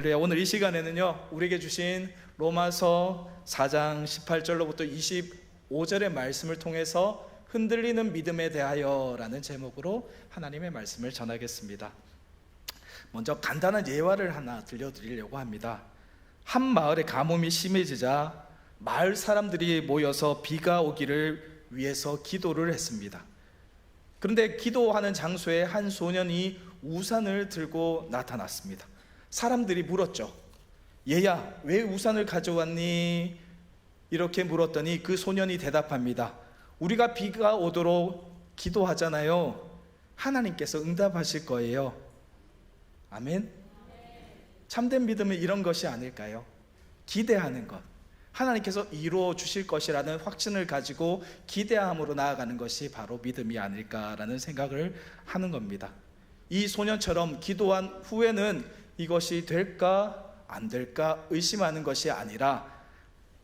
오늘 이 시간에는요, 우리에게 주신 로마서 4장 18절로부터 25절의 말씀을 통해서 흔들리는 믿음에 대하여 라는 제목으로 하나님의 말씀을 전하겠습니다. 먼저 간단한 예화를 하나 들려드리려고 합니다. 한 마을에 가뭄이 심해지자 마을 사람들이 모여서 비가 오기를 위해서 기도를 했습니다. 그런데 기도하는 장소에 한 소년이 우산을 들고 나타났습니다. 사람들이 물었죠. 얘야, 왜 우산을 가져왔니? 이렇게 물었더니 그 소년이 대답합니다. 우리가 비가 오도록 기도하잖아요. 하나님께서 응답하실 거예요. 아멘. 참된 믿음은 이런 것이 아닐까요? 기대하는 것, 하나님께서 이루어 주실 것이라는 확신을 가지고 기대함으로 나아가는 것이 바로 믿음이 아닐까라는 생각을 하는 겁니다. 이 소년처럼 기도한 후에는 이것이 될까 안 될까 의심하는 것이 아니라,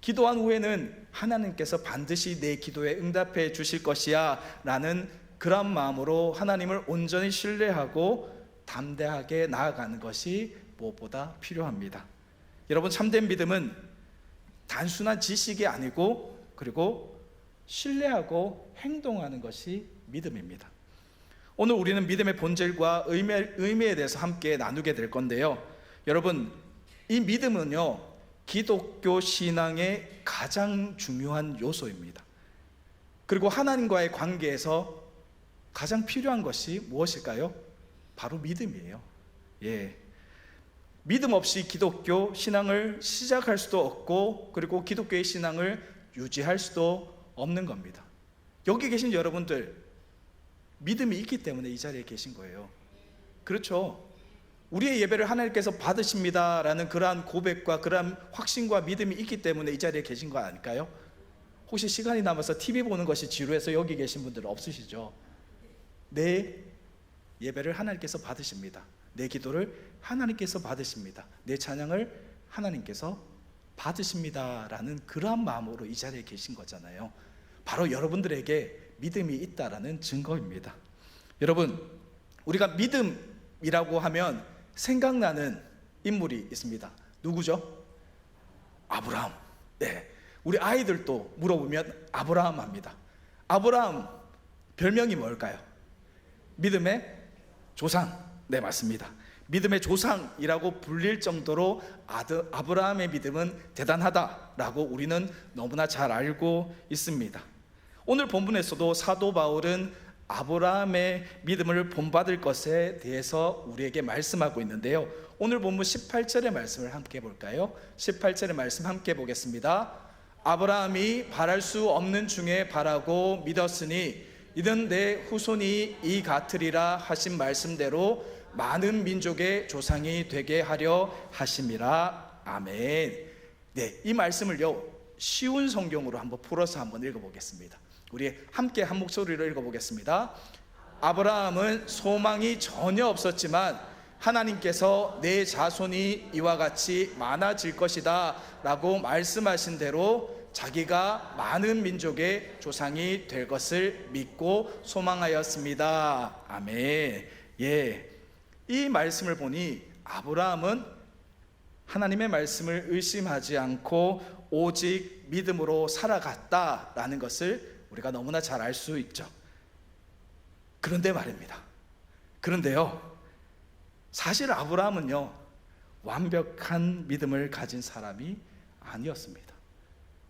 기도한 후에는 하나님께서 반드시 내 기도에 응답해 주실 것이야 라는 그런 마음으로 하나님을 온전히 신뢰하고 담대하게 나아가는 것이 무엇보다 필요합니다. 여러분, 참된 믿음은 단순한 지식이 아니고, 그리고 신뢰하고 행동하는 것이 믿음입니다. 오늘 우리는 믿음의 본질과 의미에 대해서 함께 나누게 될 건데요, 여러분, 이 믿음은요, 기독교 신앙의 가장 중요한 요소입니다. 그리고 하나님과의 관계에서 가장 필요한 것이 무엇일까요? 바로 믿음이에요. 믿음 없이 기독교 신앙을 시작할 수도 없고, 그리고 기독교의 신앙을 유지할 수도 없는 겁니다. 여기 계신 여러분들, 믿음이 있기 때문에 이 자리에 계신 거예요. 그렇죠? 우리의 예배를 하나님께서 받으십니다라는 그러한 고백과 그러한 확신과 믿음이 있기 때문에 이 자리에 계신 거 아닐까요? 혹시 시간이 남아서 TV 보는 것이 지루해서 여기 계신 분들은 없으시죠? 내 예배를 하나님께서 받으십니다. 내 기도를 하나님께서 받으십니다. 내 찬양을 하나님께서 받으십니다라는 그러한 마음으로 이 자리에 계신 거잖아요. 바로 여러분들에게 믿음이 있다라는 증거입니다. 여러분, 우리가 믿음이라고 하면 생각나는 인물이 있습니다. 누구죠? 아브라함. 우리 아이들도 물어보면 아브라함 합니다. 아브라함 별명이 뭘까요? 믿음의 조상. 네, 맞습니다. 믿음의 조상이라고 불릴 정도로 아브라함의 믿음은 대단하다라고 우리는 너무나 잘 알고 있습니다. 오늘 본문에서도 사도 바울은 아브라함의 믿음을 본받을 것에 대해서 우리에게 말씀하고 있는데요, 오늘 본문 18절의 말씀을 함께 볼까요? 18절의 말씀 함께 보겠습니다. 아브라함이 바랄 수 없는 중에 바라고 믿었으니 이는 내 후손이 이 같으리라 하신 말씀대로 많은 민족의 조상이 되게 하려 하심이라. 아멘. 이 말씀을요, 쉬운 성경으로 한번 풀어서 한번 읽어보겠습니다. 우리 함께 한 목소리로 읽어보겠습니다. 아브라함은 소망이 전혀 없었지만 하나님께서 내 자손이 이와 같이 많아질 것이다 라고 말씀하신 대로 자기가 많은 민족의 조상이 될 것을 믿고 소망하였습니다. 아멘. 이 말씀을 보니 아브라함은 하나님의 말씀을 의심하지 않고 오직 믿음으로 살아갔다라는 것을 우리가 너무나 잘 알 수 있죠. 그런데 말입니다. 그런데요, 사실 아브라함은요, 완벽한 믿음을 가진 사람이 아니었습니다.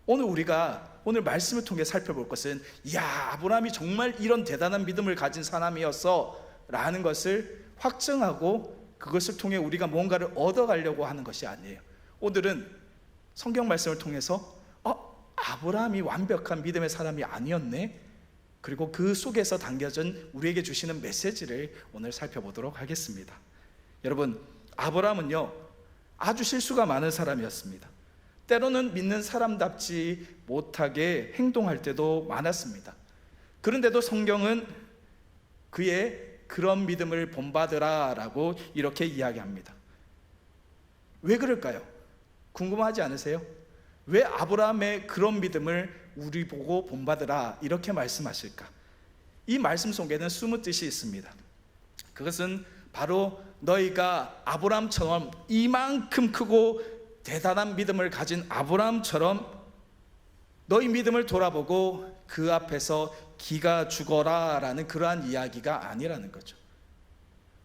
오늘 말씀을 통해 살펴볼 것은, 아브라함이 정말 이런 대단한 믿음을 가진 사람이었어 라는 것을 확증하고 그것을 통해 우리가 뭔가를 얻어가려고 하는 것이 아니에요. 오늘은 성경 말씀을 통해서 아브라함이 완벽한 믿음의 사람이 아니었네, 그리고 그 속에서 담겨진 우리에게 주시는 메시지를 오늘 살펴보도록 하겠습니다. 여러분, 아브라함은요, 아주 실수가 많은 사람이었습니다. 때로는 믿는 사람답지 못하게 행동할 때도 많았습니다. 그런데도 성경은 그의 그런 믿음을 본받으라 라고 이렇게 이야기합니다. 왜 그럴까요? 궁금하지 않으세요? 왜 아브라함의 그런 믿음을 우리 보고 본받으라 이렇게 말씀하실까? 이 말씀 속에는 숨은 뜻이 있습니다. 그것은 바로 너희가 아브라함처럼 이만큼 크고 대단한 믿음을 가진 아브라함처럼 너희 믿음을 돌아보고 그 앞에서 기가 죽어라 라는 그러한 이야기가 아니라는 거죠.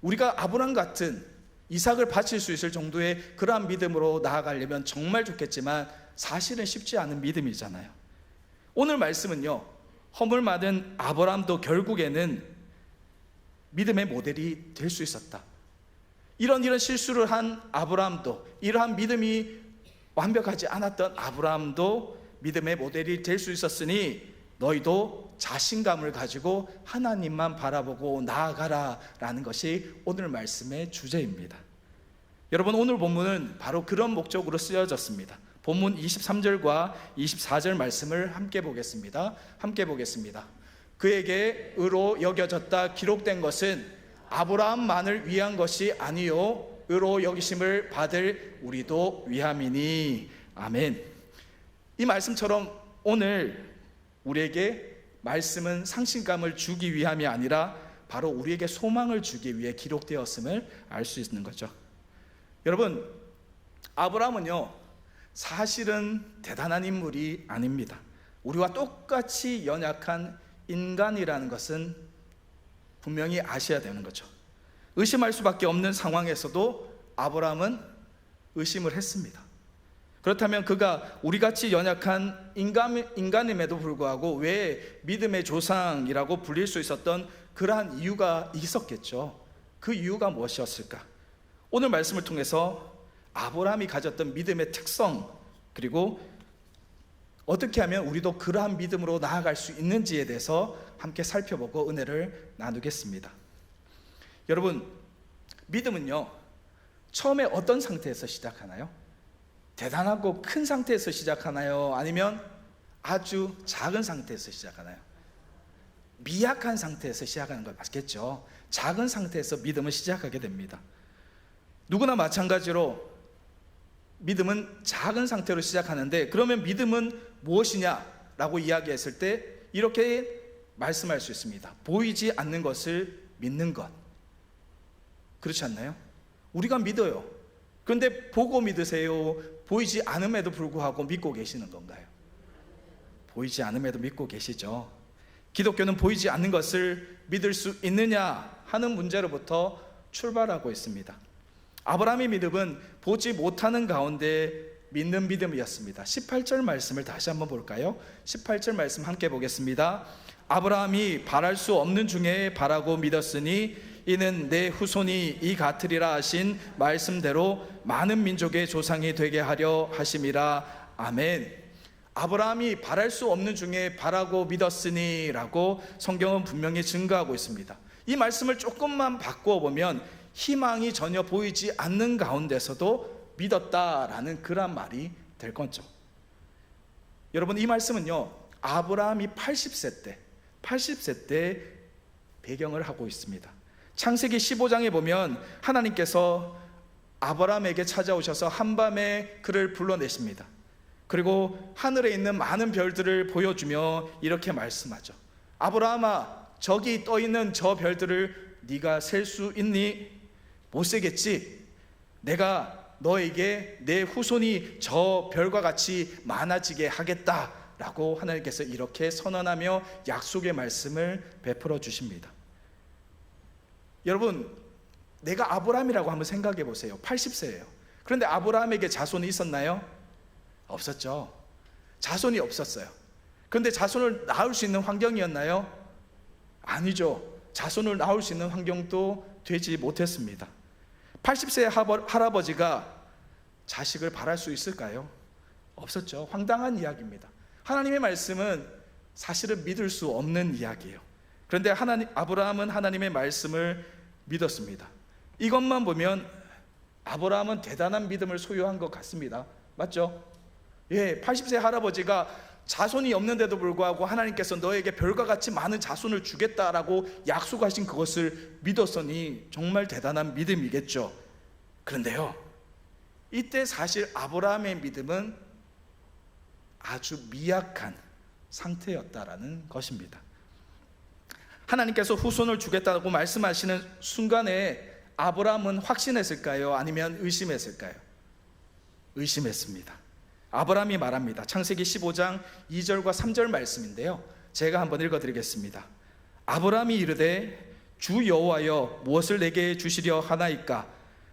우리가 아브라함 같은 이삭을 바칠 수 있을 정도의 그러한 믿음으로 나아가려면 정말 좋겠지만 사실은 쉽지 않은 믿음이잖아요. 오늘 말씀은요, 허물 많은 아브라함도 결국에는 믿음의 모델이 될 수 있었다. 이런 실수를 한 아브라함도, 이러한 믿음이 완벽하지 않았던 아브라함도 믿음의 모델이 될 수 있었으니 너희도 자신감을 가지고 하나님만 바라보고 나아가라 라는 것이 오늘 말씀의 주제입니다. 여러분, 오늘 본문은 바로 그런 목적으로 쓰여졌습니다. 본문 23절과 24절 말씀을 함께 보겠습니다. 그에게 의로 여겨졌다 기록된 것은 아브라함만을 위한 것이 아니요 의로 여기심을 받을 우리도 위함이니. 아멘. 이 말씀처럼 오늘 우리에게 말씀은 상실감을 주기 위함이 아니라 바로 우리에게 소망을 주기 위해 기록되었음을 알 수 있는 거죠. 여러분, 아브라함은요 사실은 대단한 인물이 아닙니다. 우리와 똑같이 연약한 인간이라는 것은 분명히 아셔야 되는 거죠. 의심할 수밖에 없는 상황에서도 아브라함은 의심을 했습니다. 그렇다면 그가 우리같이 연약한 인간임에도 불구하고 왜 믿음의 조상이라고 불릴 수 있었던 그러한 이유가 있었겠죠. 그 이유가 무엇이었을까? 오늘 말씀을 통해서 아브라함이 가졌던 믿음의 특성, 그리고 어떻게 하면 우리도 그러한 믿음으로 나아갈 수 있는지에 대해서 함께 살펴보고 은혜를 나누겠습니다. 여러분, 믿음은요 처음에 어떤 상태에서 시작하나요? 대단하고 큰 상태에서 시작하나요? 아니면 아주 작은 상태에서 시작하나요? 미약한 상태에서 시작하는 거 맞겠죠? 작은 상태에서 믿음을 시작하게 됩니다. 누구나 마찬가지로 믿음은 작은 상태로 시작하는데, 그러면 믿음은 무엇이냐라고 이야기했을 때 이렇게 말씀할 수 있습니다. 보이지 않는 것을 믿는 것. 그렇지 않나요? 우리가 믿어요. 그런데 보고 믿으세요? 보이지 않음에도 불구하고 믿고 계시는 건가요? 보이지 않음에도 믿고 계시죠. 기독교는 보이지 않는 것을 믿을 수 있느냐 하는 문제로부터 출발하고 있습니다. 아브라함의 믿음은 보지 못하는 가운데 믿는 믿음이었습니다. 18절 말씀을 다시 한번 볼까요? 18절 말씀 함께 보겠습니다. 아브라함이 바랄 수 없는 중에 바라고 믿었으니 이는 내 후손이 이 같으리라 하신 말씀대로 많은 민족의 조상이 되게 하려 하심이라. 아멘. 아브라함이 바랄 수 없는 중에 바라고 믿었으니 라고 성경은 분명히 증거하고 있습니다. 이 말씀을 조금만 바꾸어 보면 희망이 전혀 보이지 않는 가운데서도 믿었다라는 그런 말이 될 거죠. 여러분, 이 말씀은요 아브라함이 80세 때 배경을 하고 있습니다. 창세기 15장에 보면 하나님께서 아브라함에게 찾아오셔서 한밤에 그를 불러내십니다. 그리고 하늘에 있는 많은 별들을 보여주며 이렇게 말씀하죠. 아브라함아, 저기 떠있는 저 별들을 네가 셀 수 있니? 못 세겠지? 내가 너에게 내 후손이 저 별과 같이 많아지게 하겠다 라고 하나님께서 이렇게 선언하며 약속의 말씀을 베풀어 주십니다. 여러분, 내가 아브라함이라고 한번 생각해 보세요. 80세예요. 그런데 아브라함에게 자손이 있었나요? 없었죠. 자손이 없었어요. 그런데 자손을 낳을 수 있는 환경이었나요? 아니죠. 자손을 낳을 수 있는 환경도 되지 못했습니다. 80세의 할아버지가 자식을 바랄 수 있을까요? 없었죠. 황당한 이야기입니다. 하나님의 말씀은 사실은 믿을 수 없는 이야기예요. 그런데 아브라함은 하나님의 말씀을 믿었습니다. 이것만 보면 아브라함은 대단한 믿음을 소유한 것 같습니다. 맞죠? 예, 80세 할아버지가 자손이 없는데도 불구하고 하나님께서 너에게 별과 같이 많은 자손을 주겠다라고 약속하신 그것을 믿었으니 정말 대단한 믿음이겠죠. 그런데요, 이때 사실 아브라함의 믿음은 아주 미약한 상태였다라는 것입니다. 하나님께서 후손을 주겠다고 말씀하시는 순간에 아브라함은 확신했을까요? 아니면 의심했을까요? 의심했습니다. 아브라함이 말합니다. 창세기 15장 2절과 3절 말씀인데요, 제가 한번 읽어드리겠습니다. 아브라함이 이르되 주 여호와여 무엇을 내게 주시려 하나이까?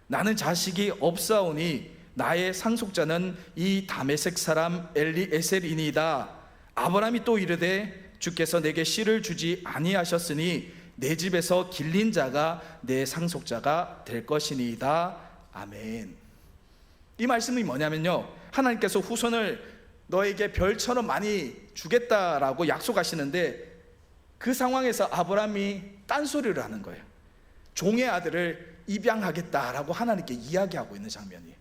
나는 자식이 없사오니 나의 상속자는 이 다메섹 사람 엘리에셀이니이다. 아브라함이 또 이르되 주께서 내게 씨를 주지 아니하셨으니 내 집에서 길린 자가 내 상속자가 될 것이니이다. 아멘. 이 말씀이 뭐냐면요, 하나님께서 후손을 너에게 별처럼 많이 주겠다라고 약속하시는데, 그 상황에서 아브라함이 딴소리를 하는 거예요. 종의 아들을 입양하겠다라고 하나님께 이야기하고 있는 장면이에요.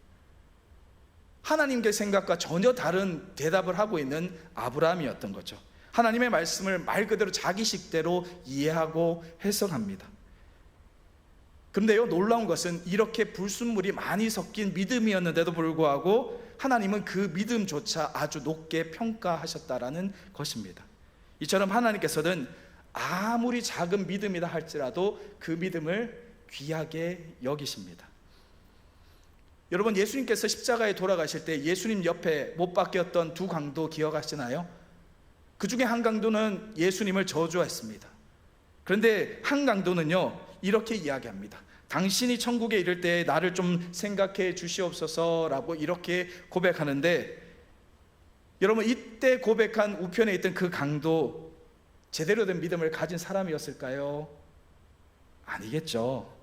하나님의 생각과 전혀 다른 대답을 하고 있는 아브라함이었던 거죠. 하나님의 말씀을 말 그대로 자기 식대로 이해하고 해석합니다. 그런데요, 놀라운 것은 이렇게 불순물이 많이 섞인 믿음이었는데도 불구하고 하나님은 그 믿음조차 아주 높게 평가하셨다라는 것입니다. 이처럼 하나님께서는 아무리 작은 믿음이다 할지라도 그 믿음을 귀하게 여기십니다. 여러분, 예수님께서 십자가에 돌아가실 때 예수님 옆에 못 박혔던 두 강도 기억하시나요? 그 중에 한 강도는 예수님을 저주했습니다. 그런데 한 강도는요, 이렇게 이야기합니다. 당신이 천국에 이를 때 나를 좀 생각해 주시옵소서라고 이렇게 고백하는데, 여러분, 이때 고백한 우편에 있던 그 강도 제대로 된 믿음을 가진 사람이었을까요? 아니겠죠.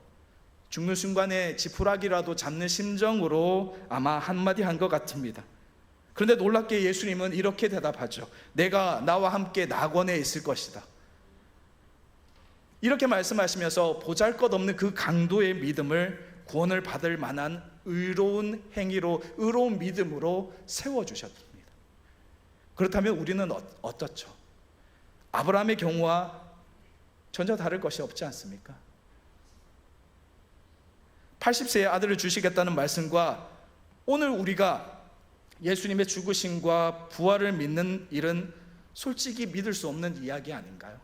죽는 순간에 지푸라기라도 잡는 심정으로 아마 한마디 한 것 같습니다. 그런데 놀랍게 예수님은 이렇게 대답하죠. 내가 나와 함께 낙원에 있을 것이다. 이렇게 말씀하시면서 보잘것없는 그 강도의 믿음을 구원을 받을 만한 의로운 행위로, 의로운 믿음으로 세워주셨습니다. 그렇다면 우리는 어떻죠? 아브라함의 경우와 전혀 다를 것이 없지 않습니까? 80세의 아들을 주시겠다는 말씀과 오늘 우리가 예수님의 죽으심과 부활을 믿는 일은 솔직히 믿을 수 없는 이야기 아닌가요?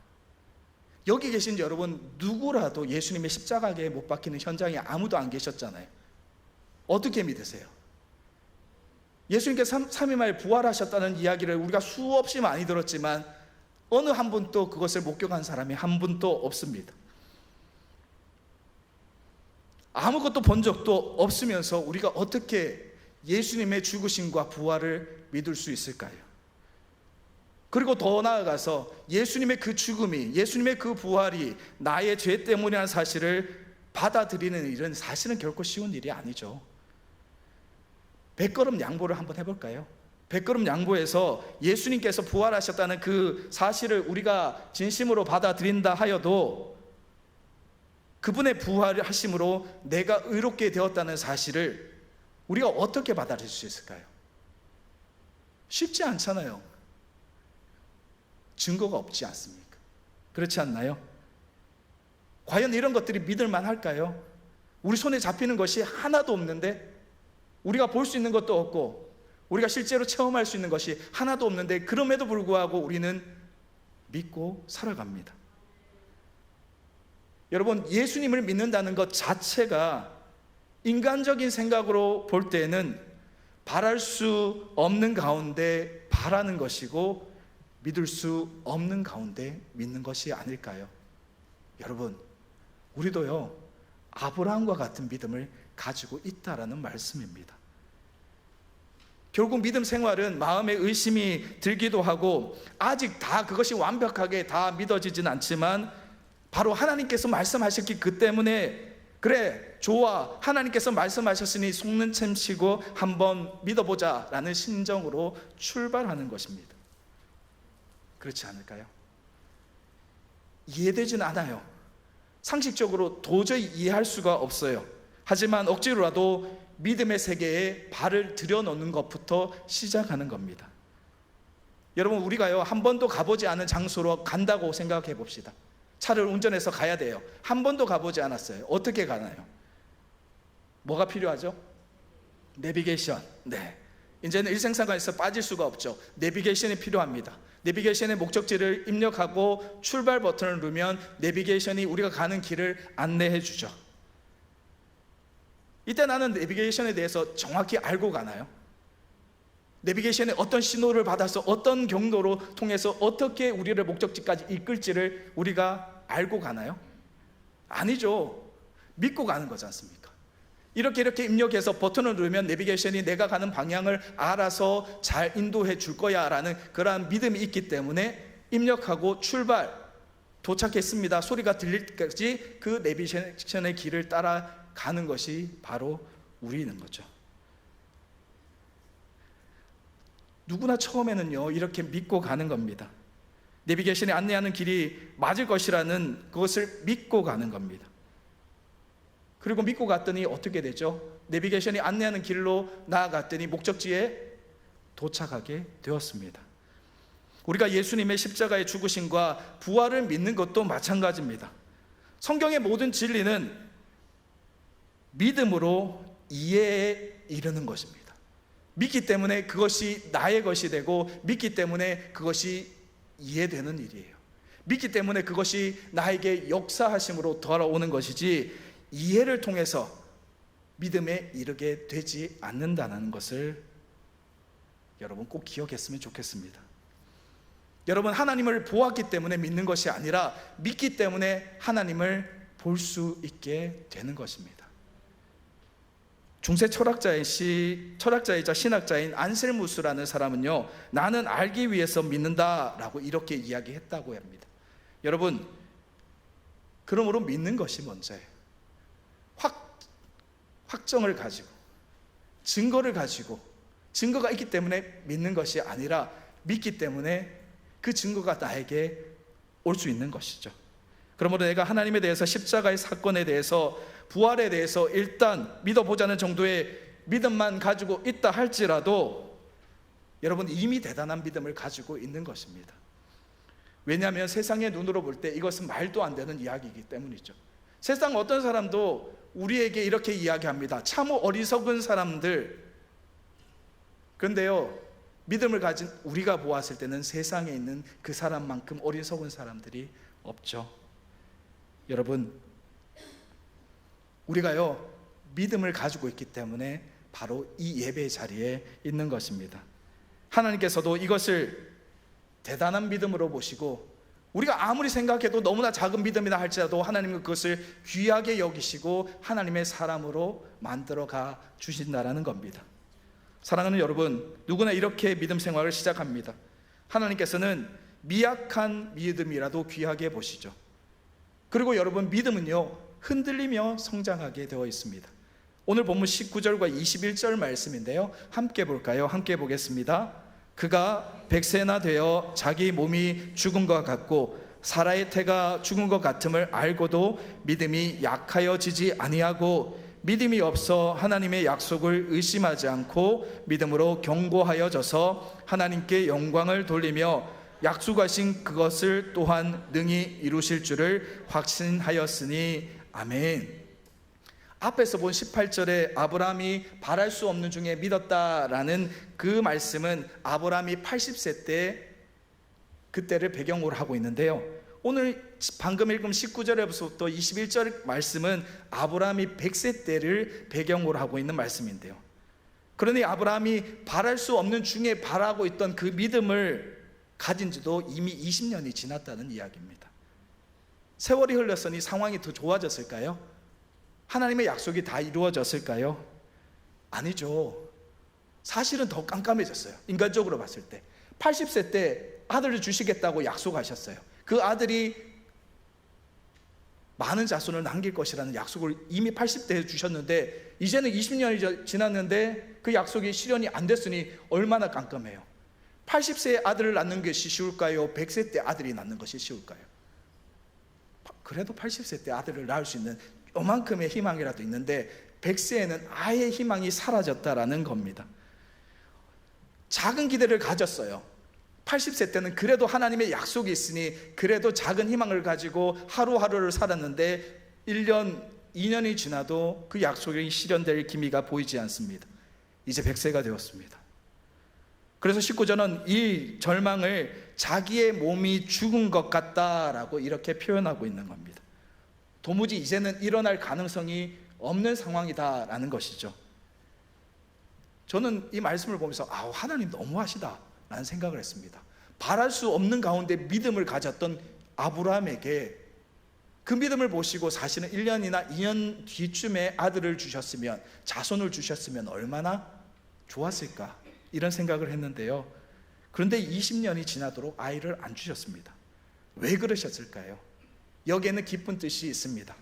여기 계신 여러분 누구라도 예수님의 십자가에 못 박히는 현장에 아무도 안 계셨잖아요. 어떻게 믿으세요? 예수님께서 3일 만에 부활하셨다는 이야기를 우리가 수없이 많이 들었지만 어느 한 분도 그것을 목격한 사람이 한 분도 없습니다. 아무것도 본 적도 없으면서 우리가 어떻게 예수님의 죽으심과 부활을 믿을 수 있을까요? 그리고 더 나아가서 예수님의 그 죽음이, 예수님의 그 부활이 나의 죄 때문이라는 사실을 받아들이는 일은 사실은 결코 쉬운 일이 아니죠. 100걸음 양보를 한번 해볼까요? 100걸음 양보해서 예수님께서 부활하셨다는 그 사실을 우리가 진심으로 받아들인다 하여도 그분의 부활하심으로 내가 의롭게 되었다는 사실을 우리가 어떻게 받아들일 수 있을까요? 쉽지 않잖아요. 증거가 없지 않습니까? 그렇지 않나요? 과연 이런 것들이 믿을만 할까요? 우리 손에 잡히는 것이 하나도 없는데, 우리가 볼 수 있는 것도 없고 우리가 실제로 체험할 수 있는 것이 하나도 없는데, 그럼에도 불구하고 우리는 믿고 살아갑니다. 여러분, 예수님을 믿는다는 것 자체가 인간적인 생각으로 볼 때는 바랄 수 없는 가운데 바라는 것이고 믿을 수 없는 가운데 믿는 것이 아닐까요? 여러분, 우리도요 아브라함과 같은 믿음을 가지고 있다라는 말씀입니다. 결국 믿음 생활은 마음에 의심이 들기도 하고 아직 다 그것이 완벽하게 다 믿어지진 않지만 바로 하나님께서 말씀하셨기 그 때문에 그래 좋아, 하나님께서 말씀하셨으니 속는 셈 치고 한번 믿어보자 라는 심정으로 출발하는 것입니다. 그렇지 않을까요? 이해되진 않아요. 상식적으로 도저히 이해할 수가 없어요. 하지만 억지로라도 믿음의 세계에 발을 들여놓는 것부터 시작하는 겁니다. 여러분, 우리가요 한 번도 가보지 않은 장소로 간다고 생각해 봅시다. 차를 운전해서 가야 돼요. 한 번도 가보지 않았어요. 어떻게 가나요? 뭐가 필요하죠? 내비게이션. 네, 이제는 일생생활에서 빠질 수가 없죠. 내비게이션이 필요합니다. 내비게이션의 목적지를 입력하고 출발 버튼을 누르면 내비게이션이 우리가 가는 길을 안내해 주죠. 이때 나는 내비게이션에 대해서 정확히 알고 가나요? 내비게이션에 어떤 신호를 받아서 어떤 경로로 통해서 어떻게 우리를 목적지까지 이끌지를 우리가 알고 가나요? 아니죠. 믿고 가는 거지 않습니까? 이렇게 입력해서 버튼을 누르면 내비게이션이 내가 가는 방향을 알아서 잘 인도해 줄 거야 라는 그러한 믿음이 있기 때문에 입력하고 출발, 도착했습니다 소리가 들릴 때까지 그 내비게이션의 길을 따라가는 것이 바로 우리인 거죠. 누구나 처음에는요 이렇게 믿고 가는 겁니다. 내비게이션이 안내하는 길이 맞을 것이라는 그것을 믿고 가는 겁니다. 그리고 믿고 갔더니 어떻게 되죠? 내비게이션이 안내하는 길로 나아갔더니 목적지에 도착하게 되었습니다. 우리가 예수님의 십자가의 죽으심과 부활을 믿는 것도 마찬가지입니다. 성경의 모든 진리는 믿음으로 이해에 이르는 것입니다. 믿기 때문에 그것이 나의 것이 되고 믿기 때문에 그것이 이해되는 일이에요. 믿기 때문에 그것이 나에게 역사하심으로 돌아오는 것이지 이해를 통해서 믿음에 이르게 되지 않는다는 것을 여러분 꼭 기억했으면 좋겠습니다. 여러분, 하나님을 보았기 때문에 믿는 것이 아니라 믿기 때문에 하나님을 볼 수 있게 되는 것입니다. 중세 철학자이자 신학자인 안셀무스라는 사람은요, 나는 알기 위해서 믿는다라고 이렇게 이야기했다고 합니다. 여러분, 그러므로 믿는 것이 먼저예요. 확정을 가지고 증거를 가지고 증거가 있기 때문에 믿는 것이 아니라 믿기 때문에 그 증거가 나에게 올 수 있는 것이죠. 그러므로 내가 하나님에 대해서, 십자가의 사건에 대해서, 부활에 대해서 일단 믿어보자는 정도의 믿음만 가지고 있다 할지라도 여러분 이미 대단한 믿음을 가지고 있는 것입니다. 왜냐하면 세상의 눈으로 볼 때 이것은 말도 안 되는 이야기이기 때문이죠. 세상 어떤 사람도 우리에게 이렇게 이야기합니다. 참 어리석은 사람들. 그런데요, 믿음을 가진 우리가 보았을 때는 세상에 있는 그 사람만큼 어리석은 사람들이 없죠. 여러분, 우리가요 믿음을 가지고 있기 때문에 바로 이 예배 자리에 있는 것입니다. 하나님께서도 이것을 대단한 믿음으로 보시고, 우리가 아무리 생각해도 너무나 작은 믿음이라 할지라도 하나님은 그것을 귀하게 여기시고 하나님의 사람으로 만들어 가 주신다라는 겁니다. 사랑하는 여러분, 누구나 이렇게 믿음 생활을 시작합니다. 하나님께서는 미약한 믿음이라도 귀하게 보시죠. 그리고 여러분, 믿음은요 흔들리며 성장하게 되어 있습니다. 오늘 본문 19절과 21절 말씀인데요, 함께 볼까요? 함께 보겠습니다. 그가 100세나 되어 자기 몸이 죽은 것 같고 사라의 태가 죽은 것 같음을 알고도 믿음이 약하여지지 아니하고 믿음이 없어 하나님의 약속을 의심하지 않고 믿음으로 견고하여져서 하나님께 영광을 돌리며 약속하신 그것을 또한 능히 이루실 줄을 확신하였으니 아멘. 앞에서 본 18절에 아브라함이 바랄 수 없는 중에 믿었다라는 그 말씀은 아브라함이 80세 때 그때를 배경으로 하고 있는데요, 오늘 방금 읽은 19절에부터 21절 말씀은 아브라함이 100세 때를 배경으로 하고 있는 말씀인데요, 그러니 아브라함이 바랄 수 없는 중에 바라고 있던 그 믿음을 가진 지도 이미 20년이 지났다는 이야기입니다. 세월이 흘렀으니 상황이 더 좋아졌을까요? 하나님의 약속이 다 이루어졌을까요? 아니죠. 사실은 더 깜깜해졌어요. 인간적으로 봤을 때 80세 때 아들을 주시겠다고 약속하셨어요. 그 아들이 많은 자손을 남길 것이라는 약속을 이미 80대에 주셨는데 이제는 20년이 지났는데 그 약속이 실현이 안 됐으니 얼마나 깜깜해요. 80세에 아들을 낳는 것이 쉬울까요? 100세 때 아들이 낳는 것이 쉬울까요? 그래도 80세 때 아들을 낳을 수 있는 요만큼의 희망이라도 있는데 100세에는 아예 희망이 사라졌다라는 겁니다. 작은 기대를 가졌어요. 80세 때는 그래도 하나님의 약속이 있으니 그래도 작은 희망을 가지고 하루하루를 살았는데 1년, 2년이 지나도 그 약속이 실현될 기미가 보이지 않습니다. 이제 100세가 되었습니다. 그래서 19절은 이 절망을 자기의 몸이 죽은 것 같다라고 이렇게 표현하고 있는 겁니다. 도무지 이제는 일어날 가능성이 없는 상황이다라는 것이죠. 저는 이 말씀을 보면서 하나님 너무하시다라는 생각을 했습니다. 바랄 수 없는 가운데 믿음을 가졌던 아브라함에게 그 믿음을 보시고 사실은 1년이나 2년 뒤쯤에 아들을 주셨으면, 자손을 주셨으면 얼마나 좋았을까, 이런 생각을 했는데요. 그런데 20년이 지나도록 아이를 안 주셨습니다. 왜 그러셨을까요? 여기에는 깊은 뜻이 있습니다.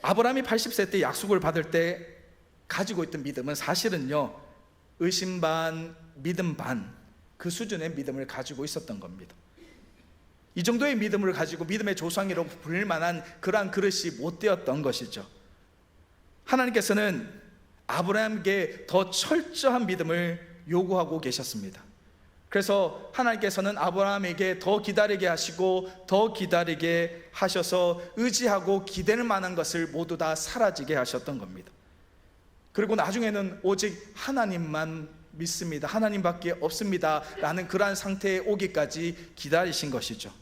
아브라함이 80세 때 약속을 받을 때 가지고 있던 믿음은 사실은요, 의심 반, 믿음 반, 그 수준의 믿음을 가지고 있었던 겁니다. 이 정도의 믿음을 가지고 믿음의 조상이라고 부를 만한 그러한 그릇이 못 되었던 것이죠. 하나님께서는 아브라함에게 더 철저한 믿음을 요구하고 계셨습니다. 그래서 하나님께서는 아브라함에게 더 기다리게 하시고 더 기다리게 하셔서 의지하고 기댈 만한 것을 모두 다 사라지게 하셨던 겁니다. 그리고 나중에는 오직 하나님만 믿습니다, 하나님밖에 없습니다 라는 그러한 상태에 오기까지 기다리신 것이죠.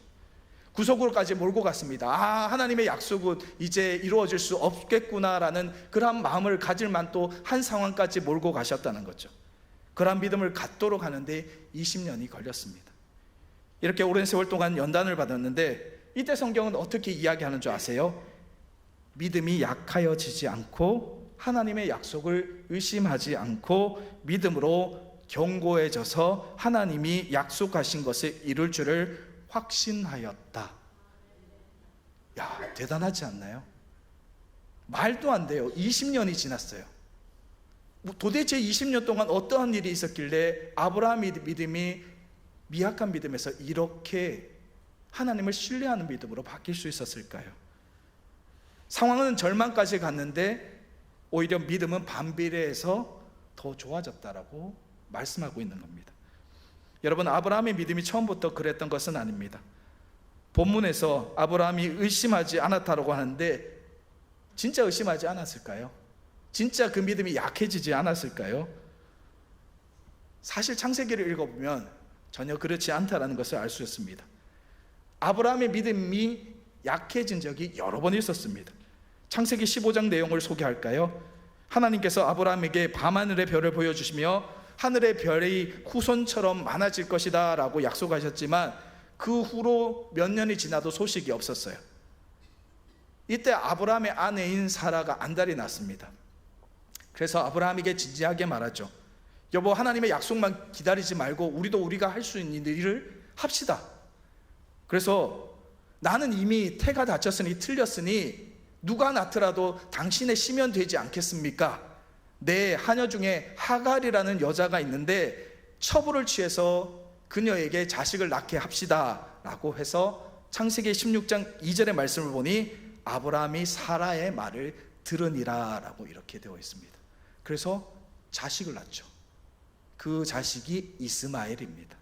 구속으로까지 몰고 갔습니다. 하나님의 약속은 이제 이루어질 수 없겠구나라는 그러한 마음을 가질 만도 한 상황까지 몰고 가셨다는 거죠. 그러한 믿음을 갖도록 하는데 20년이 걸렸습니다. 이렇게 오랜 세월 동안 연단을 받았는데, 이때 성경은 어떻게 이야기하는 줄 아세요? 믿음이 약하여지지 않고 하나님의 약속을 의심하지 않고 믿음으로 견고해져서 하나님이 약속하신 것을 이룰 줄을 확신하였다. 대단하지 않나요? 말도 안 돼요. 20년이 지났어요. 도대체 20년 동안 어떠한 일이 있었길래 아브라함의 믿음이 미약한 믿음에서 이렇게 하나님을 신뢰하는 믿음으로 바뀔 수 있었을까요? 상황은 절망까지 갔는데 오히려 믿음은 반비례해서 더 좋아졌다라고 말씀하고 있는 겁니다. 여러분, 아브라함의 믿음이 처음부터 그랬던 것은 아닙니다. 본문에서 아브라함이 의심하지 않았다고 하는데 진짜 의심하지 않았을까요? 진짜 그 믿음이 약해지지 않았을까요? 사실 창세기를 읽어보면 전혀 그렇지 않다라는 것을 알 수 있습니다. 아브라함의 믿음이 약해진 적이 여러 번 있었습니다. 창세기 15장 내용을 소개할까요? 하나님께서 아브라함에게 밤하늘의 별을 보여주시며 하늘의 별이 후손처럼 많아질 것이다 라고 약속하셨지만 그 후로 몇 년이 지나도 소식이 없었어요. 이때 아브라함의 아내인 사라가 안달이 났습니다. 그래서 아브라함에게 진지하게 말하죠. 여보, 하나님의 약속만 기다리지 말고 우리가 할 수 있는 일을 합시다. 그래서 나는 이미 태가 다쳤으니 틀렸으니 누가 낳더라도 당신의 시면 되지 않겠습니까? 내 하녀 중에 하갈이라는 여자가 있는데 처부를 취해서 그녀에게 자식을 낳게 합시다 라고 해서 창세기 16장 2절의 말씀을 보니 아브라함이 사라의 말을 들으니라 라고 이렇게 되어 있습니다. 그래서 자식을 낳죠. 그 자식이 이스마엘입니다.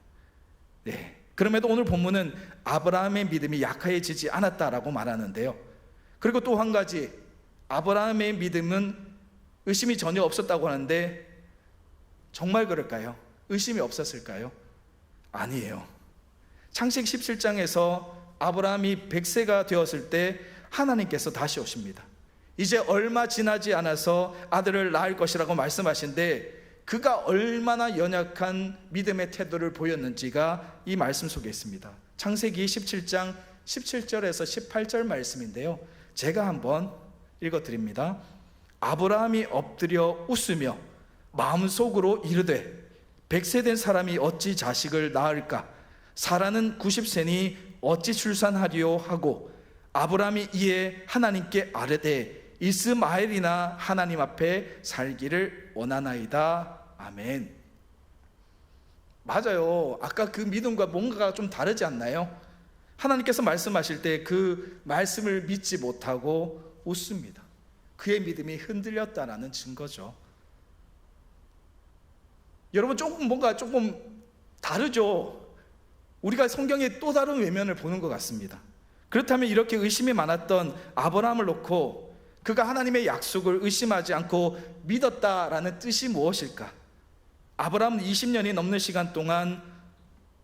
네. 그럼에도 오늘 본문은 아브라함의 믿음이 약해지지 않았다라고 말하는데요. 그리고 또 한 가지, 아브라함의 믿음은 의심이 전혀 없었다고 하는데 정말 그럴까요? 의심이 없었을까요? 아니에요. 창세기 17장에서 아브라함이 100세가 되었을 때 하나님께서 다시 오십니다. 이제 얼마 지나지 않아서 아들을 낳을 것이라고 말씀하신데 그가 얼마나 연약한 믿음의 태도를 보였는지가 이 말씀 속에 있습니다. 창세기 17장 17절에서 18절 말씀인데요, 제가 한번 읽어드립니다. 아브라함이 엎드려 웃으며 마음속으로 이르되 100세 된 사람이 어찌 자식을 낳을까? 사라는 90세니 어찌 출산하리요 하고 아브라함이 이에 하나님께 아뢰되 이스마엘이나 하나님 앞에 살기를 원하나이다. 아멘. 맞아요. 아까 그 믿음과 뭔가가 좀 다르지 않나요? 하나님께서 말씀하실 때 그 말씀을 믿지 못하고 웃습니다. 그의 믿음이 흔들렸다라는 증거죠. 여러분, 뭔가 조금 다르죠? 우리가 성경의 또 다른 외면을 보는 것 같습니다. 그렇다면 이렇게 의심이 많았던 아브라함을 놓고 그가 하나님의 약속을 의심하지 않고 믿었다라는 뜻이 무엇일까? 아브라함은 20년이 넘는 시간 동안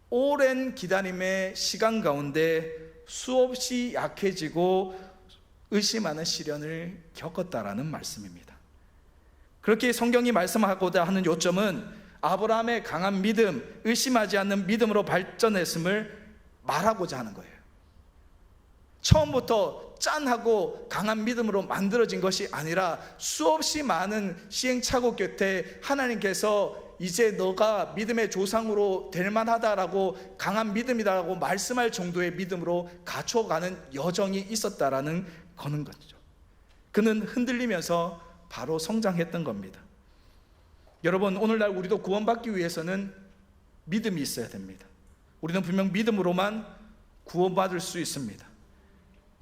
오랜 기다림의 시간 가운데 수없이 약해지고 의심하는 시련을 겪었다라는 말씀입니다. 그렇게 성경이 말씀하고자 하는 요점은 아브라함의 강한 믿음, 의심하지 않는 믿음으로 발전했음을 말하고자 하는 거예요. 처음부터 짠하고 강한 믿음으로 만들어진 것이 아니라 수없이 많은 시행착오 끝에 하나님께서 이제 너가 믿음의 조상으로 될 만하다라고, 강한 믿음이다라고 말씀할 정도의 믿음으로 갖춰가는 여정이 있었다라는 거는 거죠. 그는 흔들리면서 바로 성장했던 겁니다. 여러분, 오늘날 우리도 구원받기 위해서는 믿음이 있어야 됩니다. 우리는 분명 믿음으로만 구원받을 수 있습니다.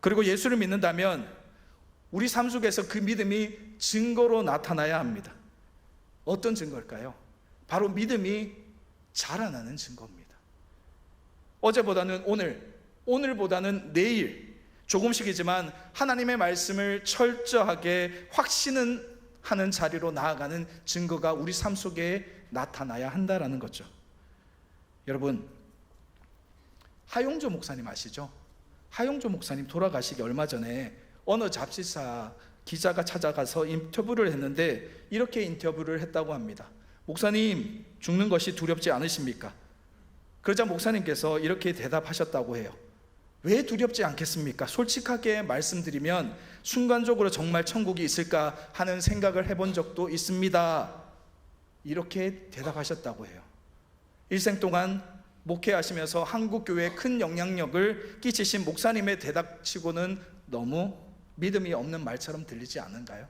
그리고 예수를 믿는다면 우리 삶 속에서 그 믿음이 증거로 나타나야 합니다. 어떤 증거일까요? 바로 믿음이 자라나는 증거입니다. 어제보다는 오늘, 오늘보다는 내일, 조금씩이지만 하나님의 말씀을 철저하게 확신은 하는 자리로 나아가는 증거가 우리 삶 속에 나타나야 한다라는 거죠. 여러분, 하용조 목사님 아시죠? 하용조 목사님 돌아가시기 얼마 전에 어느 잡지사 기자가 찾아가서 인터뷰를 했는데 이렇게 인터뷰를 했다고 합니다. 목사님, 죽는 것이 두렵지 않으십니까? 그러자 목사님께서 이렇게 대답하셨다고 해요. 왜 두렵지 않겠습니까? 솔직하게 말씀드리면 순간적으로 정말 천국이 있을까 하는 생각을 해본 적도 있습니다. 이렇게 대답하셨다고 해요. 일생 동안 목회하시면서 한국교회에 큰 영향력을 끼치신 목사님의 대답치고는 너무 믿음이 없는 말처럼 들리지 않은가요?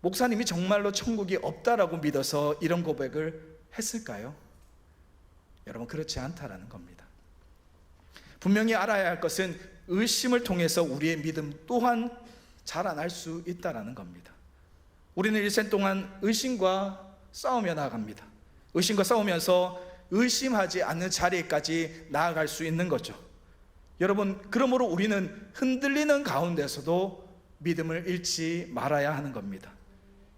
목사님이 정말로 천국이 없다라고 믿어서 이런 고백을 했을까요? 여러분, 그렇지 않다라는 겁니다. 분명히 알아야 할 것은 의심을 통해서 우리의 믿음 또한 자라날 수 있다라는 겁니다. 우리는 일생 동안 의심과 싸우며 나아갑니다. 의심과 싸우면서 의심하지 않는 자리까지 나아갈 수 있는 거죠. 여러분, 그러므로 우리는 흔들리는 가운데서도 믿음을 잃지 말아야 하는 겁니다.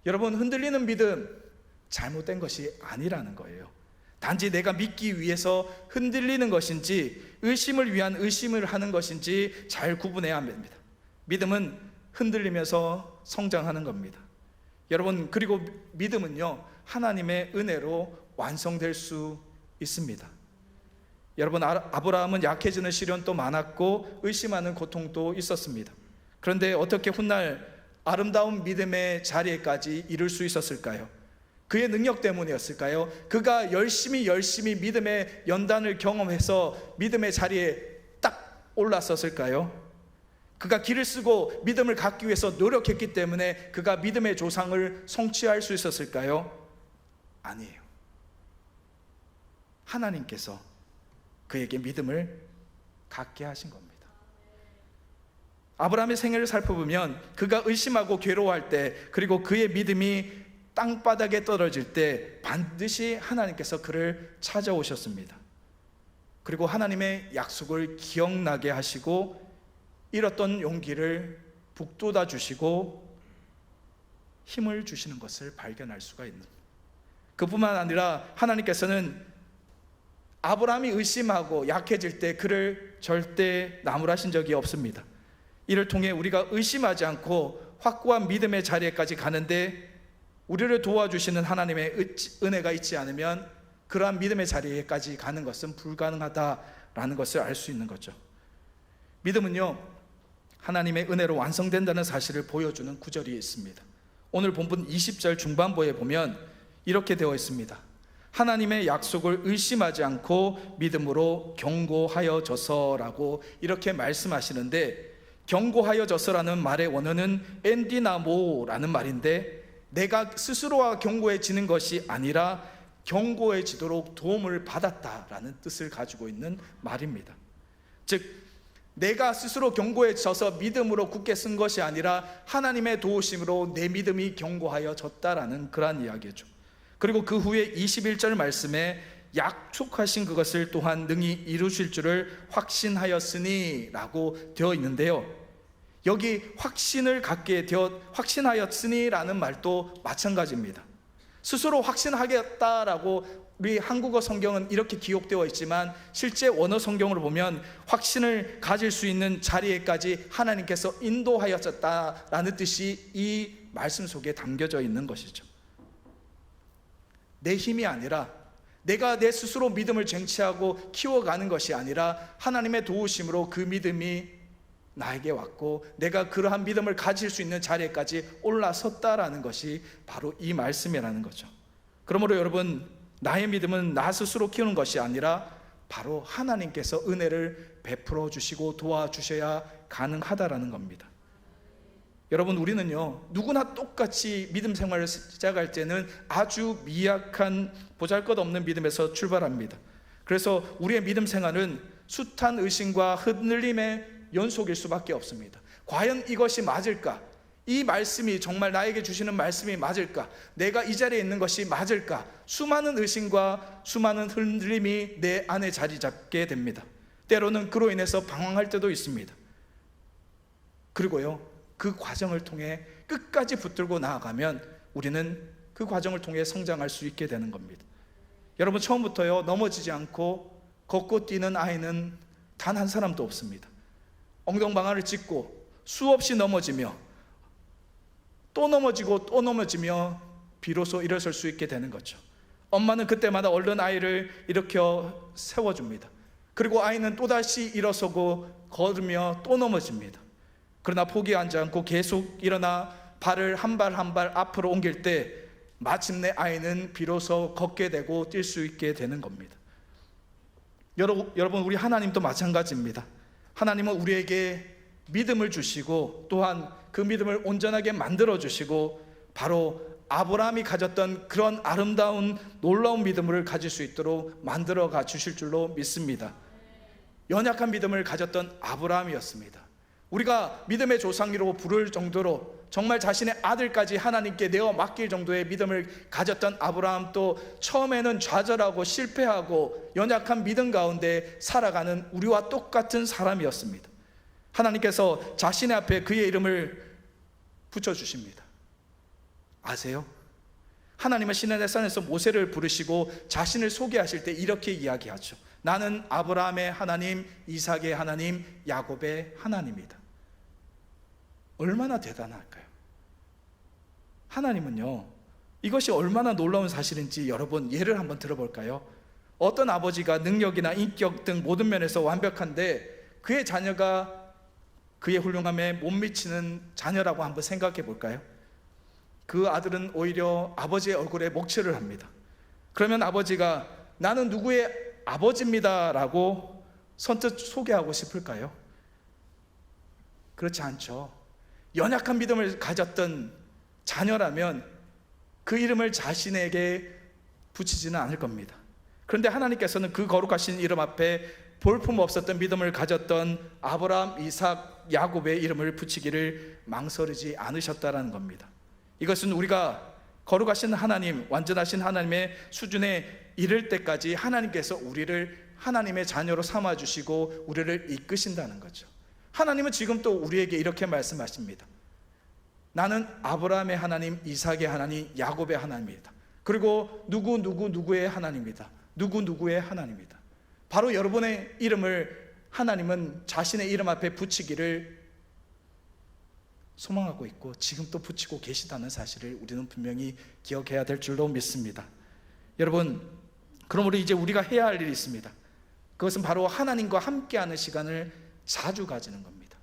여러분, 흔들리는 믿음 잘못된 것이 아니라는 거예요. 단지 내가 믿기 위해서 흔들리는 것인지 의심을 위한 의심을 하는 것인지 잘 구분해야 합니다. 믿음은 흔들리면서 성장하는 겁니다. 여러분, 그리고 믿음은요, 하나님의 은혜로 완성될 수 있습니다. 여러분, 아브라함은 약해지는 시련도 많았고 의심하는 고통도 있었습니다. 그런데 어떻게 훗날 아름다운 믿음의 자리에까지 이룰 수 있었을까요? 그의 능력 때문이었을까요? 그가 열심히 믿음의 연단을 경험해서 믿음의 자리에 딱 올랐었을까요? 그가 길을 쓰고 믿음을 갖기 위해서 노력했기 때문에 그가 믿음의 조상을 성취할 수 있었을까요? 아니에요. 하나님께서 그에게 믿음을 갖게 하신 겁니다. 아브라함의 생애를 살펴보면 그가 의심하고 괴로워할 때, 그리고 그의 믿음이 땅바닥에 떨어질 때 반드시 하나님께서 그를 찾아오셨습니다. 그리고 하나님의 약속을 기억나게 하시고 잃었던 용기를 북돋아 주시고 힘을 주시는 것을 발견할 수가 있는, 그뿐만 아니라 하나님께서는 아브라함이 의심하고 약해질 때 그를 절대 나무라신 적이 없습니다. 이를 통해 우리가 의심하지 않고 확고한 믿음의 자리에까지 가는데 우리를 도와주시는 하나님의 은혜가 있지 않으면 그러한 믿음의 자리에까지 가는 것은 불가능하다라는 것을 알 수 있는 거죠. 믿음은요, 하나님의 은혜로 완성된다는 사실을 보여주는 구절이 있습니다. 오늘 본문 20절 중반부에 보면 이렇게 되어 있습니다. 하나님의 약속을 의심하지 않고 믿음으로 견고하여져서라고 이렇게 말씀하시는데, 견고하여져서라는 말의 원어는 엔디나모라는 말인데, 내가 스스로가 견고해지는 것이 아니라 견고해지도록 도움을 받았다라는 뜻을 가지고 있는 말입니다. 즉, 내가 스스로 견고해져서 믿음으로 굳게 쓴 것이 아니라 하나님의 도우심으로 내 믿음이 견고하여졌다라는 그러한 이야기죠. 그리고 그 후에 21절 말씀에 약속하신 그것을 또한 능히 이루실 줄을 확신하였으니 라고 되어 있는데요, 여기 확신을 갖게 되어 확신하였으니 라는 말도 마찬가지입니다. 스스로 확신하겠다라고 우리 한국어 성경은 이렇게 기록되어 있지만 실제 원어 성경으로 보면 확신을 가질 수 있는 자리에까지 하나님께서 인도하였었다라는 뜻이 이 말씀 속에 담겨져 있는 것이죠. 내 힘이 아니라, 내가 내 스스로 믿음을 쟁취하고 키워가는 것이 아니라 하나님의 도우심으로 그 믿음이 나에게 왔고 내가 그러한 믿음을 가질 수 있는 자리에까지 올라섰다라는 것이 바로 이 말씀이라는 거죠. 그러므로 여러분, 나의 믿음은 나 스스로 키우는 것이 아니라 바로 하나님께서 은혜를 베풀어 주시고 도와주셔야 가능하다라는 겁니다. 여러분, 우리는요, 누구나 똑같이 믿음 생활을 시작할 때는 아주 미약한 보잘것없는 믿음에서 출발합니다. 그래서 우리의 믿음 생활은 숱한 의심과 흔들림의 연속일 수밖에 없습니다. 과연 이것이 맞을까? 이 말씀이 정말 나에게 주시는 말씀이 맞을까? 내가 이 자리에 있는 것이 맞을까? 수많은 의심과 수많은 흔들림이 내 안에 자리 잡게 됩니다. 때로는 그로 인해서 방황할 때도 있습니다. 그리고요, 그 과정을 통해 끝까지 붙들고 나아가면 우리는 그 과정을 통해 성장할 수 있게 되는 겁니다. 여러분, 처음부터요, 넘어지지 않고 걷고 뛰는 아이는 단 한 사람도 없습니다. 엉덩방아를 짚고 수없이 넘어지며 또 넘어지고 또 넘어지며 비로소 일어설 수 있게 되는 거죠. 엄마는 그때마다 얼른 아이를 일으켜 세워줍니다. 그리고 아이는 또다시 일어서고 걸으며 또 넘어집니다. 그러나 포기하지 않고 계속 일어나 발을 한 발 한 발 앞으로 옮길 때 마침내 아이는 비로소 걷게 되고 뛸 수 있게 되는 겁니다. 여러분, 우리 하나님도 마찬가지입니다. 하나님은 우리에게 믿음을 주시고 또한 그 믿음을 온전하게 만들어 주시고 바로 아브라함이 가졌던 그런 아름다운 놀라운 믿음을 가질 수 있도록 만들어 가 주실 줄로 믿습니다. 연약한 믿음을 가졌던 아브라함이었습니다. 우리가 믿음의 조상이라고 부를 정도로 정말 자신의 아들까지 하나님께 내어 맡길 정도의 믿음을 가졌던 아브라함도 처음에는 좌절하고 실패하고 연약한 믿음 가운데 살아가는 우리와 똑같은 사람이었습니다. 하나님께서 자신의 앞에 그의 이름을 붙여주십니다. 아세요? 하나님은 시내의 산에서 모세를 부르시고 자신을 소개하실 때 이렇게 이야기하죠. 나는 아브라함의 하나님, 이삭의 하나님, 야곱의 하나님이다. 얼마나 대단할까요? 하나님은요, 이것이 얼마나 놀라운 사실인지 여러분 예를 한번 들어볼까요? 어떤 아버지가 능력이나 인격 등 모든 면에서 완벽한데 그의 자녀가 그의 훌륭함에 못 미치는 자녀라고 한번 생각해 볼까요? 그 아들은 오히려 아버지의 얼굴에 목칠을 합니다. 그러면 아버지가 나는 누구의 아버지입니다 라고 선뜻 소개하고 싶을까요? 그렇지 않죠. 연약한 믿음을 가졌던 자녀라면 그 이름을 자신에게 붙이지는 않을 겁니다. 그런데 하나님께서는 그 거룩하신 이름 앞에 볼품없었던 믿음을 가졌던 아브라함, 이삭, 야곱의 이름을 붙이기를 망설이지 않으셨다는 겁니다. 이것은 우리가 거룩하신 하나님, 완전하신 하나님의 수준에 이를 때까지 하나님께서 우리를 하나님의 자녀로 삼아주시고 우리를 이끄신다는 거죠. 하나님은 지금 또 우리에게 이렇게 말씀하십니다. 나는 아브라함의 하나님, 이삭의 하나님, 야곱의 하나님이다. 그리고 누구의 하나님이다. 누구의 하나님이다. 바로 여러분의 이름을 하나님은 자신의 이름 앞에 붙이기를 소망하고 있고 지금 또 붙이고 계시다는 사실을 우리는 분명히 기억해야 될 줄로 믿습니다. 여러분, 그러므로 이제 우리가 해야 할 일이 있습니다. 그것은 바로 하나님과 함께하는 시간을 자주 가지는 겁니다.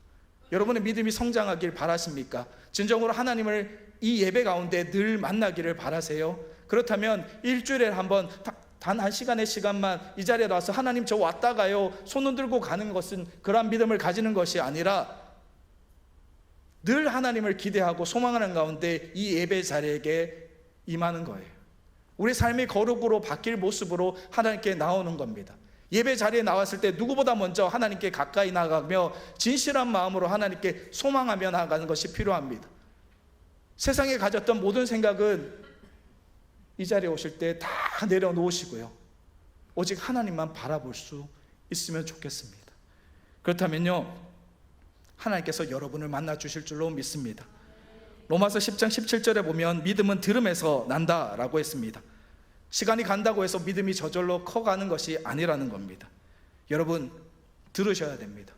여러분의 믿음이 성장하길 바라십니까? 진정으로 하나님을 이 예배 가운데 늘 만나기를 바라세요? 그렇다면 일주일에 한번 단 한 시간의 시간만 이 자리에 나와서 하나님 저 왔다 가요 손을 들고 가는 것은 그러한 믿음을 가지는 것이 아니라 늘 하나님을 기대하고 소망하는 가운데 이 예배 자리에게 임하는 거예요. 우리 삶이 거룩으로 바뀔 모습으로 하나님께 나오는 겁니다. 예배 자리에 나왔을 때 누구보다 먼저 하나님께 가까이 나가며 진실한 마음으로 하나님께 소망하며 나아가는 것이 필요합니다. 세상에 가졌던 모든 생각은 이 자리에 오실 때 다 내려놓으시고요, 오직 하나님만 바라볼 수 있으면 좋겠습니다. 그렇다면요, 하나님께서 여러분을 만나 주실 줄로 믿습니다. 로마서 10장 17절에 보면 믿음은 들음에서 난다라고 했습니다. 시간이 간다고 해서 믿음이 저절로 커가는 것이 아니라는 겁니다. 여러분, 들으셔야 됩니다.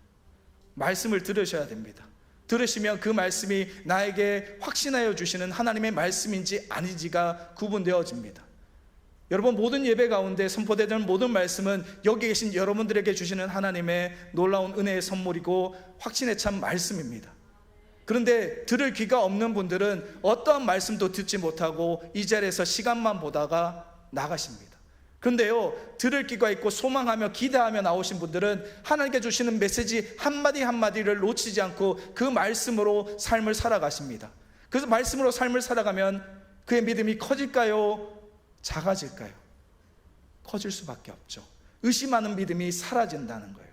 말씀을 들으셔야 됩니다. 들으시면 그 말씀이 나에게 확신하여 주시는 하나님의 말씀인지 아닌지가 구분되어집니다. 여러분, 모든 예배 가운데 선포되는 모든 말씀은 여기 계신 여러분들에게 주시는 하나님의 놀라운 은혜의 선물이고 확신에 찬 말씀입니다. 그런데 들을 귀가 없는 분들은 어떠한 말씀도 듣지 못하고 이 자리에서 시간만 보다가 나가십니다. 그런데요, 들을 귀가 있고 소망하며 기대하며 나오신 분들은 하나님께 주시는 메시지 한마디 한마디를 놓치지 않고 그 말씀으로 삶을 살아가십니다. 그래서 말씀으로 삶을 살아가면 그의 믿음이 커질까요? 작아질까요? 커질 수밖에 없죠. 의심하는 믿음이 사라진다는 거예요.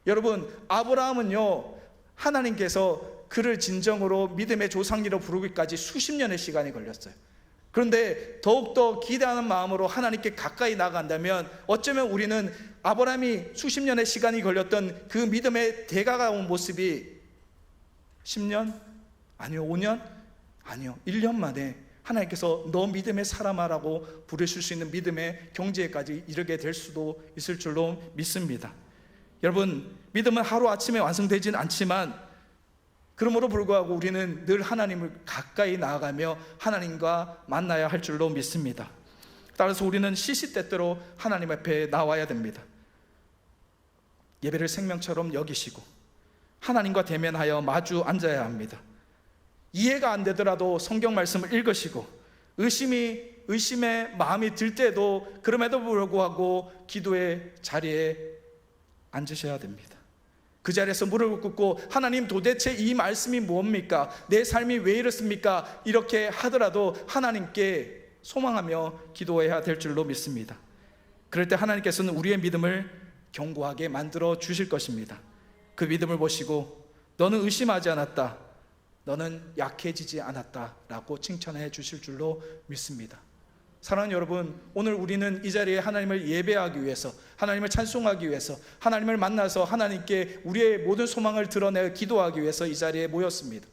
여러분, 아브라함은요, 하나님께서 그를 진정으로 믿음의 조상이라고 부르기까지 수십 년의 시간이 걸렸어요. 그런데 더욱더 기대하는 마음으로 하나님께 가까이 나아간다면 어쩌면 우리는 아브라함이 수십 년의 시간이 걸렸던 그 믿음의 대가가 온 모습이 10년? 아니요, 5년? 아니요, 1년 만에 하나님께서 너 믿음의 사람아라고 부르실 수 있는 믿음의 경지에까지 이르게 될 수도 있을 줄로 믿습니다. 여러분, 믿음은 하루아침에 완성되진 않지만 그러므로 불구하고 우리는 늘 하나님을 가까이 나아가며 하나님과 만나야 할 줄로 믿습니다. 따라서 우리는 시시때때로 하나님 앞에 나와야 됩니다. 예배를 생명처럼 여기시고 하나님과 대면하여 마주 앉아야 합니다. 이해가 안 되더라도 성경 말씀을 읽으시고 의심의 마음이 들 때도 그럼에도 불구하고 기도의 자리에 앉으셔야 됩니다. 그 자리에서 무릎을 꿇고 하나님, 도대체 이 말씀이 뭡니까? 내 삶이 왜 이렇습니까? 이렇게 하더라도 하나님께 소망하며 기도해야 될 줄로 믿습니다. 그럴 때 하나님께서는 우리의 믿음을 견고하게 만들어 주실 것입니다. 그 믿음을 보시고 너는 의심하지 않았다, 너는 약해지지 않았다 라고 칭찬해 주실 줄로 믿습니다. 사랑하는 여러분, 오늘 우리는 이 자리에 하나님을 예배하기 위해서, 하나님을 찬송하기 위해서, 하나님을 만나서 하나님께 우리의 모든 소망을 드러내 기도하기 위해서 이 자리에 모였습니다.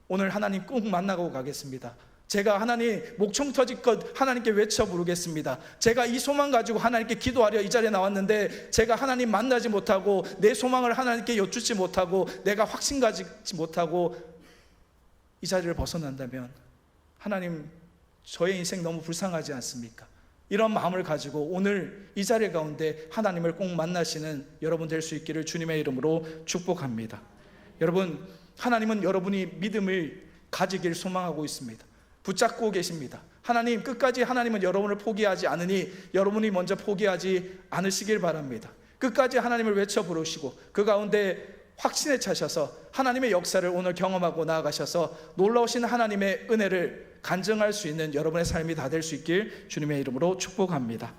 오늘 하나님 꼭 만나고 가겠습니다. 제가 하나님 목청 터질것 하나님께 외쳐 부르겠습니다. 제가 이 소망 가지고 하나님께 기도하려 이 자리에 나왔는데 제가 하나님 만나지 못하고 내 소망을 하나님께 여쭙지 못하고 내가 확신 가지지 못하고 이 자리를 벗어난다면 하나님, 저의 인생 너무 불쌍하지 않습니까? 이런 마음을 가지고 오늘 이 자리 가운데 하나님을 꼭 만나시는 여러분 될 수 있기를 주님의 이름으로 축복합니다. 여러분, 하나님은 여러분이 믿음을 가지길 소망하고 있습니다. 붙잡고 계십니다. 하나님, 끝까지 하나님은 여러분을 포기하지 않으니 여러분이 먼저 포기하지 않으시길 바랍니다. 끝까지 하나님을 외쳐 부르시고 그 가운데 확신에 차셔서 하나님의 역사를 오늘 경험하고 나아가셔서 놀라우신 하나님의 은혜를 간증할 수 있는 여러분의 삶이 다 될 수 있길 주님의 이름으로 축복합니다.